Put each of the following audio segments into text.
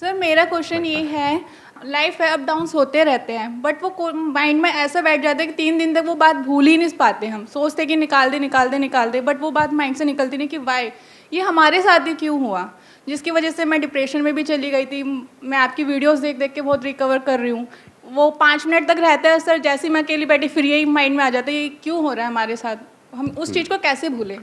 Sir मेरा question ये है, लाइफ है, अप डाउन्स होते रहते हैं, बट वो माइंड में ऐसा बैठ जाता है कि 3 दिन तक वो बात भूल ही नहीं पाते। हम सोचते कि निकाल दे, बट वो बात माइंड से निकलती नहीं कि वाई ये हमारे साथ ही क्यों हुआ, जिसकी वजह से मैं डिप्रेशन में भी चली गई थी। मैं आपकी वीडियोस देख देख के बहुत रिकवर कर रही हूँ। वो 5 मिनट तक रहता है सर, जैसे ही मैं अकेली बैठी फिर यही माइंड में आ जाता है ये क्यों हो रहा है हमारे साथ, हम उस चीज़ को कैसे भूलें।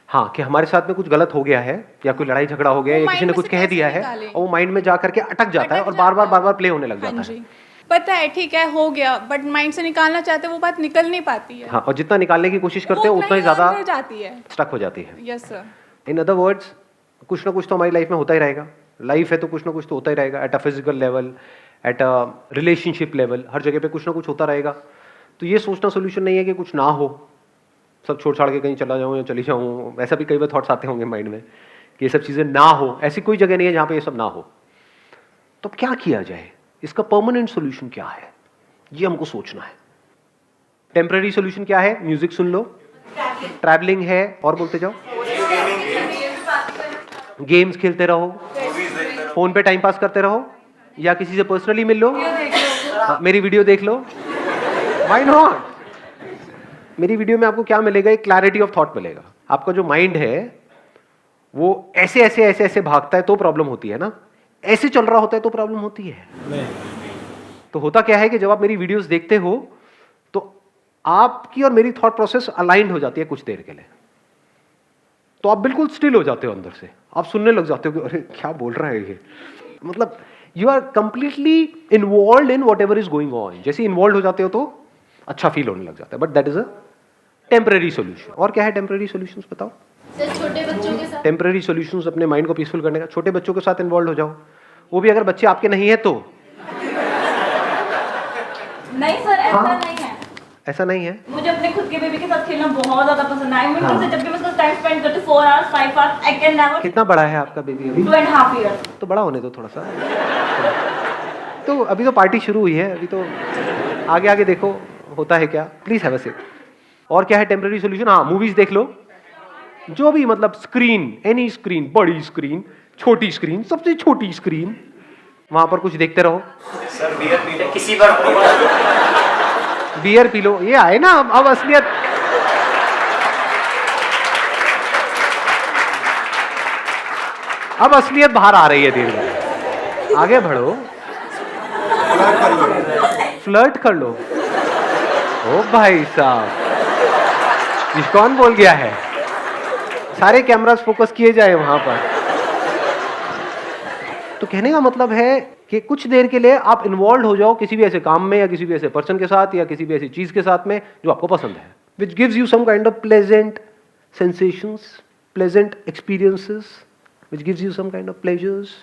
हाँ, कि हमारे साथ में कुछ गलत हो गया है या कोई लड़ाई झगड़ा हो गया है या किसी ने कुछ कह दिया है और वो माइंड में जा करके अटक जाता है और बार बार प्ले होने लग जाता है। पता है ठीक है हो गया, बट माइंड से निकालना चाहते वो बात निकल नहीं पाती है। हाँ, और जितना निकालने की कोशिश करते हैं उतना ही ज्यादा जाती है, स्टक हो जाती है। Yes sir. In other words, कुछ ना कुछ तो हमारी लाइफ में होता ही रहेगा। लाइफ है तो कुछ ना कुछ तो होता ही रहेगा, at a physical level, at a relationship level, हर जगह पे कुछ ना कुछ होता रहेगा। तो ये सोचना सोल्यूशन नहीं है कि कुछ ना हो, सब छोड़ छाड़ के कहीं चला जाऊँ या चली जाऊँ। ऐसा भी कई बार थॉट्स आते होंगे माइंड में कि ये सब चीज़ें ना हो। ऐसी कोई जगह नहीं है जहाँ पे ये सब ना हो। तो क्या किया जाए, इसका परमानेंट सोल्यूशन क्या है, ये हमको सोचना है। टेम्पररी सोल्यूशन क्या है? म्यूजिक सुन लो, ट्रैवलिंग है, और बोलते जाओ, गेम्स खेलते रहो, फोन पे टाइम पास करते रहो, या किसी से पर्सनली मिल लो, मेरी वीडियो देख लो। Why not? मेरी वीडियो में आपको क्या मिलेगा? एक क्लैरिटी ऑफ थॉट मिलेगा। आपका जो माइंड है वो ऐसे ऐसे ऐसे ऐसे भागता है तो प्रॉब्लम होती है ना, ऐसे चल रहा होता है तो प्रॉब्लम होती है नहीं। तो होता क्या है कि जब आप मेरी वीडियोस देखते हो तो आपकी और मेरी थॉट प्रोसेस अलाइंड हो जाती है कुछ देर के लिए। तो आप बिल्कुल स्टिल हो जाते हो अंदर से, आप सुनने लग जाते हो कि अरे क्या बोल रहा है ये, मतलब you are completely involve in whatever is going on. जैसे इन्वॉल्व हो जाते हो तो अच्छा फील होने लग जाता है। But that is a temporary solution. और क्या है टेम्पररी सोल्यूशंस बताओ? सर छोटे बच्चों के साथ टेम्पररी सोल्यूशंस अपने माइंड को पीसफुल करने का, छोटे बच्चों के साथ इन्वॉल्व हो जाओ। वो भी अगर बच्चे आपके नहीं है तो। नहीं सर, ऐसा नहीं है। ऐसा नहीं है? मुझे अपने खुद के बेबी के साथ खेलना बहुत ज्यादा पसंद है। उनसे जब भी मैं उसका टाइम स्पेंड करती हूँ 4 hours 5 hours, I can never. कितना बड़ा है आपका बेबी अभी? 2.5 years। तो बड़ा होने दो थोड़ा सा। तो अभी तो पार्टी शुरू हुई है, अभी तो आगे आगे देखो होता है क्या। Please have a seat. और क्या है टेम्पररी सोल्यूशन? हाँ, मूवीज देख लो, जो भी, मतलब स्क्रीन, एनी स्क्रीन, बड़ी स्क्रीन, छोटी स्क्रीन, सबसे छोटी स्क्रीन, वहां पर कुछ देखते रहो। सर बियर पी लो किसी बार, बियर पी लो। ये आए ना अब असलियत। अब असलियत बाहर आ रही है धीरे धीरे। आगे बढ़ो, फ्लर्ट कर लो। ओ भाई साहब, ये कौन बोल गया है? सारे कैमरास फोकस किए जाए वहां पर। तो कहने का मतलब है कि कुछ देर के लिए आप इन्वॉल्व हो जाओ किसी भी ऐसे काम में या किसी भी ऐसे पर्सन के साथ या किसी भी ऐसी चीज के साथ में जो आपको पसंद है, which gives you some kind of pleasant sensations, pleasant experiences, which gives you some kind of pleasures.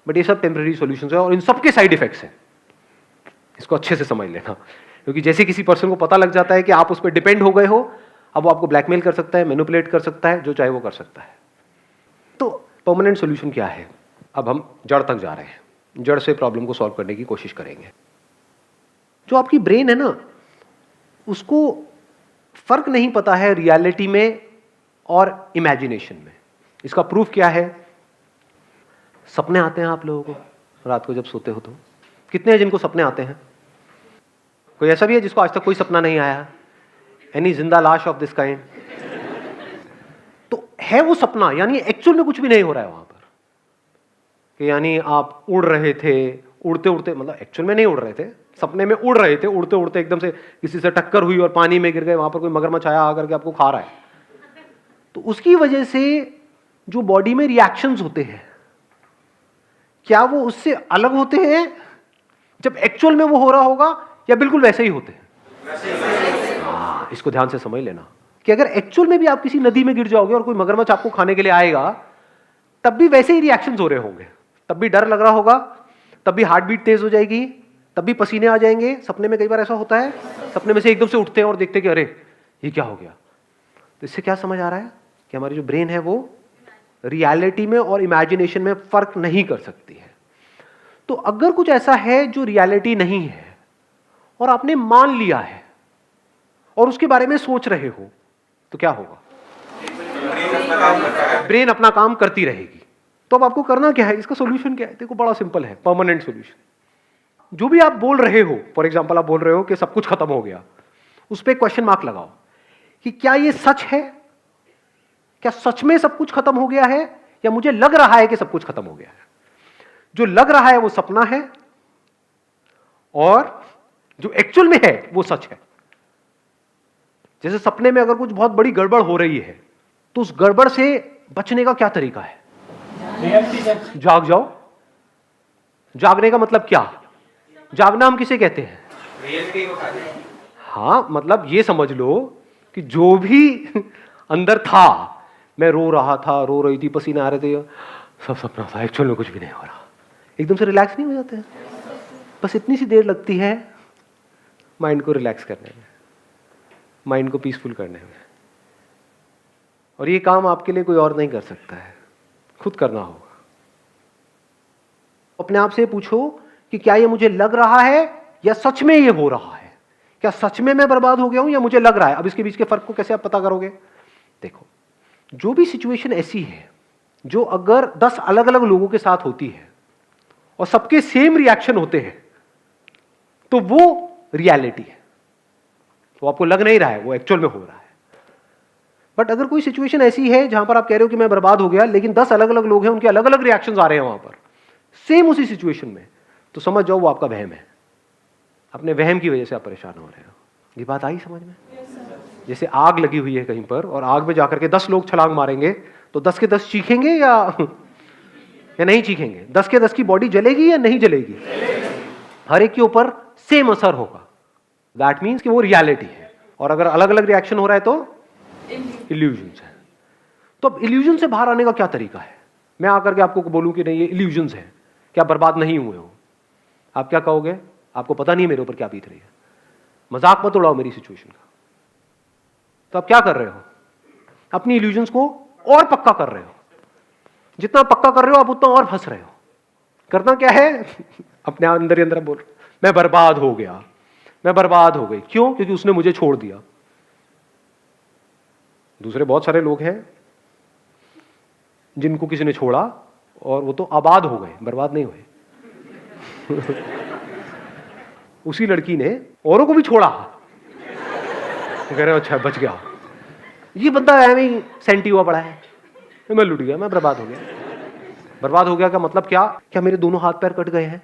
But ये सब टेम्पररी सॉल्यूशंस है और इन सबके साइड इफेक्ट्स हैं। इसको अच्छे से समझ लेना, क्योंकि जैसे किसी पर्सन को पता लग जाता है कि आप उस पर डिपेंड हो गए हो, अब वो आपको ब्लैकमेल कर सकता है, मैनिपुलेट कर सकता है, जो चाहे वो कर सकता है। तो परमानेंट सॉल्यूशन क्या है? अब हम जड़ तक जा रहे हैं, जड़ से प्रॉब्लम को सॉल्व करने की कोशिश करेंगे। जो आपकी ब्रेन है ना, उसको फर्क नहीं पता है रियलिटी में और इमेजिनेशन में। इसका प्रूफ क्या है? सपने आते हैं आप लोगों को रात को जब सोते हो तो? कितने हैं जिनको सपने आते हैं? कोई ऐसा भी है जिसको आज तक कोई सपना नहीं आया? एनी जिंदा लाश ऑफ दिस काइंड? तो है वो सपना, यानी एक्चुअल में कुछ भी नहीं हो रहा है वहां पर, कि यानी आप उड़ रहे थे, उड़ते उड़ते, मतलब एक्चुअल में नहीं उड़ रहे थे, सपने में उड़ रहे थे, उड़ते उड़ते एकदम से किसी से टक्कर हुई और पानी में गिर गए, वहां पर कोई मगरमच्छ आया आकर के आपको खा रहा है। तो उसकी वजह से जो बॉडी में रिएक्शंस होते हैं, क्या वो उससे अलग होते हैं जब एक्चुअल में वो हो रहा होगा, या बिल्कुल वैसे ही होते हैं? इसको ध्यान से समझ लेना कि अगर एक्चुअल में भी आप किसी नदी में गिर जाओगे और कोई मगरमच्छ आपको खाने के लिए आएगा, तब भी वैसे ही रिएक्शंस हो रहे होंगे, तब भी डर लग रहा होगा, तब भी हार्ट बीट तेज हो जाएगी, तब भी पसीने आ जाएंगे। सपने में कई बार ऐसा होता है, सपने में से एकदम से उठते हैं और देखते हैं कि अरे ये क्या हो गया। तो इससे क्या समझ आ रहा है कि हमारी जो ब्रेन है वो रियलिटी में और इमेजिनेशन में फर्क नहीं कर सकती है। तो अगर कुछ ऐसा है जो रियलिटी नहीं है और आपने मान लिया है और उसके बारे में सोच रहे हो, तो क्या होगा? ब्रेन अपना काम करती रहेगी। तो अब आपको करना क्या है, इसका सोल्यूशन क्या है? देखो बड़ा सिंपल है, परमानेंट सोल्यूशन। जो भी आप बोल रहे हो, फॉर एग्जाम्पल आप बोल रहे हो कि सब कुछ खत्म हो गया, उस पर क्वेश्चन मार्क लगाओ कि क्या ये सच है? क्या सच में सब कुछ खत्म हो गया है, या मुझे लग रहा है कि सब कुछ खत्म हो गया है? जो लग रहा है वो सपना है, और जो एक्चुअल में है वो सच है। जैसे सपने में अगर कुछ बहुत बड़ी गड़बड़ हो रही है, तो उस गड़बड़ से बचने का क्या तरीका है? जाग जाओ। जागने का मतलब क्या? जागना हम किसे कहते हैं? रियलिटी को खाली। हाँ, मतलब ये समझ लो कि जो भी अंदर था, मैं रो रहा था, रो रही थी, पसीने आ रहे थे, सब सपना था, एक्चुअल में कुछ भी नहीं हो रहा। एकदम से रिलैक्स नहीं हो जाते हैं? बस इतनी सी देर लगती है माइंड को रिलैक्स करने में, माइंड को पीसफुल करने में। और ये काम आपके लिए कोई और नहीं कर सकता है, खुद करना होगा। अपने आप से पूछो कि क्या ये मुझे लग रहा है या सच में ये हो रहा है? क्या सच में मैं बर्बाद हो गया हूं या मुझे लग रहा है? अब इसके बीच के फर्क को कैसे आप पता करोगे? देखो, जो भी सिचुएशन ऐसी है जो अगर 10 अलग अलग लोगों के साथ होती है और सबके सेम रिएक्शन होते हैं, तो वो रियलिटी है। वो आपको लग नहीं रहा है, वो एक्चुअल में हो रहा है। बट अगर कोई सिचुएशन ऐसी है जहां पर आप कह रहे हो कि मैं बर्बाद हो गया, लेकिन 10 अलग अलग लोग हैं, उनके अलग अलग रिएक्शंस आ रहे हैं वहां पर सेम उसी सिचुएशन में, तो समझ जाओ वो आपका वहम है। अपने वहम की वजह से आप परेशान हो रहे हो। ये बात आई समझ में? जैसे आग लगी हुई है कहीं पर, और आग में जाकर के 10 लोग छलांग मारेंगे, तो 10 के 10 चीखेंगे या नहीं चीखेंगे? 10 के 10 की बॉडी जलेगी या नहीं जलेगी? हर एक के ऊपर सेम असर होगा। दैट मीन्स कि वो रियलिटी है। और अगर अलग अलग रिएक्शन हो रहा है तो इल्यूजन्स है। तो अब इल्यूजन से बाहर आने का क्या तरीका है? मैं आकर के आपको बोलूं कि नहीं ये इल्यूजन्स है, क्या बर्बाद नहीं हुए हो, आप क्या कहोगे? आपको पता नहीं मेरे ऊपर क्या बीत रही है, मजाक मत उड़ाओ मेरी सिचुएशन का। तो आप क्या कर रहे हो? अपनी इल्यूजन्स को और पक्का कर रहे हो। जितना पक्का कर रहे हो आप उतना और फंस रहे हो। करना क्या है? अपने अंदर ही अंदर बोल रहे हो, मैं बर्बाद हो गया, मैं बर्बाद हो गई। क्यों? क्योंकि उसने मुझे छोड़ दिया। दूसरे बहुत सारे लोग हैं जिनको किसी ने छोड़ा और वो तो आबाद हो गए, बर्बाद नहीं हुए। उसी लड़की ने औरों को भी छोड़ा, कह रहे हो अच्छा बच गया। ये बंदा ऐਵੇਂ ही सेंटी हुआ पड़ा है, मैं लुट गया, मैं बर्बाद हो गया। बर्बाद हो गया का मतलब क्या? क्या मेरे दोनों हाथ पैर कट गए हैं?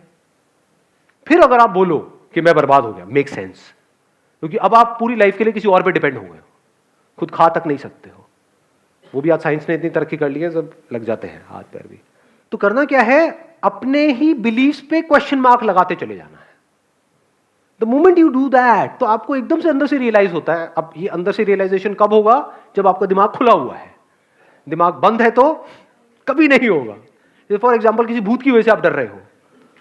फिर अगर आप बोलो कि मैं बर्बाद हो गया, मेक सेंस, क्योंकि अब आप पूरी लाइफ के लिए किसी और पे डिपेंड हो गए हो, खुद खा तक नहीं सकते हो। वो भी आज साइंस ने इतनी तरक्की कर ली है, सब लग जाते हैं हाथ पैर भी। तो करना क्या है? अपने ही बिलीफ्स पे क्वेश्चन मार्क लगाते चले जाना है। The moment you do that, तो आपको एकदम से अंदर से रियलाइज होता है। अब ये अंदर से रियलाइजेशन कब होगा? जब आपका दिमाग खुला हुआ है। दिमाग बंद है तो कभी नहीं होगा। जैसे फॉर एग्जाम्पल किसी भूत की वजह से आप डर रहे हो,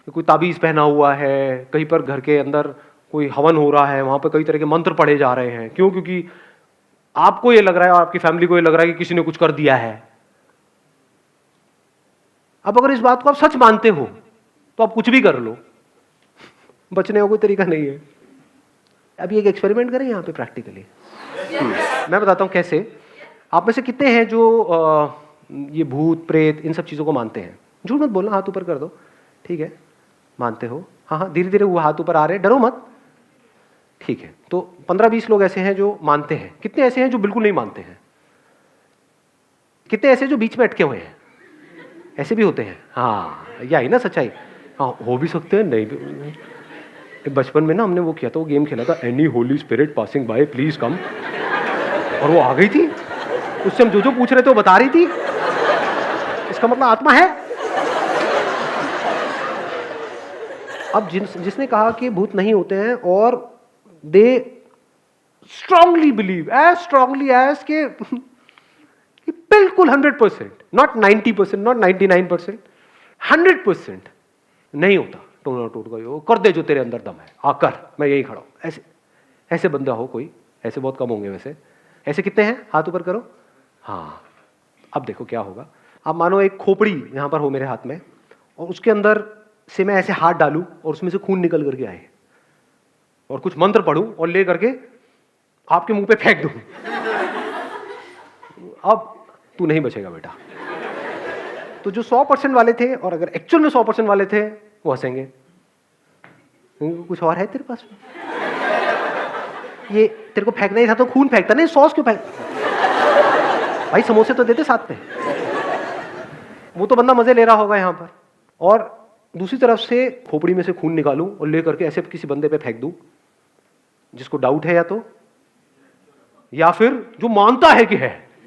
कोई ताबीज पहना हुआ है, कहीं पर घर के अंदर कोई हवन हो रहा है, वहां पर कई तरह के मंत्र पढ़े जा रहे हैं। क्यों? क्योंकि आपको ये लग रहा है और आपकी फैमिली को ये लग रहा है कि किसी ने कुछ कर दिया है। अब अगर इस बात को आप सच मानते हो तो आप कुछ भी कर लो, बचने का कोई तरीका नहीं है। अभी एक एक्सपेरिमेंट करें यहाँ पे प्रैक्टिकली। मैं बताता हूँ कैसे। आप में से कितने हैं जो ये भूत प्रेत इन सब चीज़ों को मानते हैं? झूठ मत बोलना, हाथ ऊपर कर दो। ठीक है, मानते हो? हाँ हाँ, धीरे धीरे वो हाथ ऊपर आ रहे हैं, डरो मत। ठीक है, तो 15-20 लोग ऐसे हैं जो मानते हैं। कितने ऐसे हैं जो बिल्कुल नहीं मानते हैं? कितने ऐसे जो बीच में अटके हुए हैं? ऐसे भी होते हैं। हाँ, यही ना सच्चाई। हाँ, हो भी सकते हैं, नहीं भी। बचपन में ना हमने वो किया था, वो गेम खेला था, any Holi spirit passing by please come, और वो आ गई थी। उससे हम जो पूछ रहे थे वो बता रही थी। इसका मतलब आत्मा है। अब जिसने कहा कि भूत नहीं होते हैं, और they strongly believe, as strongly as के बिल्कुल 100%, नॉट 90%, नॉट 99%, 100% नहीं होता। टोना टूट गई हो, कर दे जो तेरे अंदर दम है, आकर मैं यही खड़ा हूं। ऐसे ऐसे बंदा हो कोई? ऐसे बहुत कम होंगे वैसे। ऐसे कितने हैं? हाथ ऊपर करो। हाँ, अब देखो क्या होगा। अब मानो एक खोपड़ी यहां पर हो मेरे हाथ में, और उसके अंदर से मैं ऐसे हाथ डालूं और उसमें से खून निकल करके आए, और कुछ मंत्र पढ़ूं और ले करके आपके मुंह पे फेंक दूं। अब तू नहीं बचेगा बेटा। तो जो 100% वाले थे और अगर एक्चुअल में 100% वाले थे वो हंसेंगे, कुछ और है तेरे पास में? ये तेरे को फेंकना ही था तो खून फेंकता, नहीं सॉस क्यों फेंक? भाई समोसे तो देते साथ में। वो तो बंदा मजे ले रहा होगा यहाँ पर, और दूसरी तरफ से खोपड़ी में से खून निकालूं और ले करके ऐसे किसी बंदे पे फेंक दूं जिसको डाउट है या फिर जो मानता है कि है।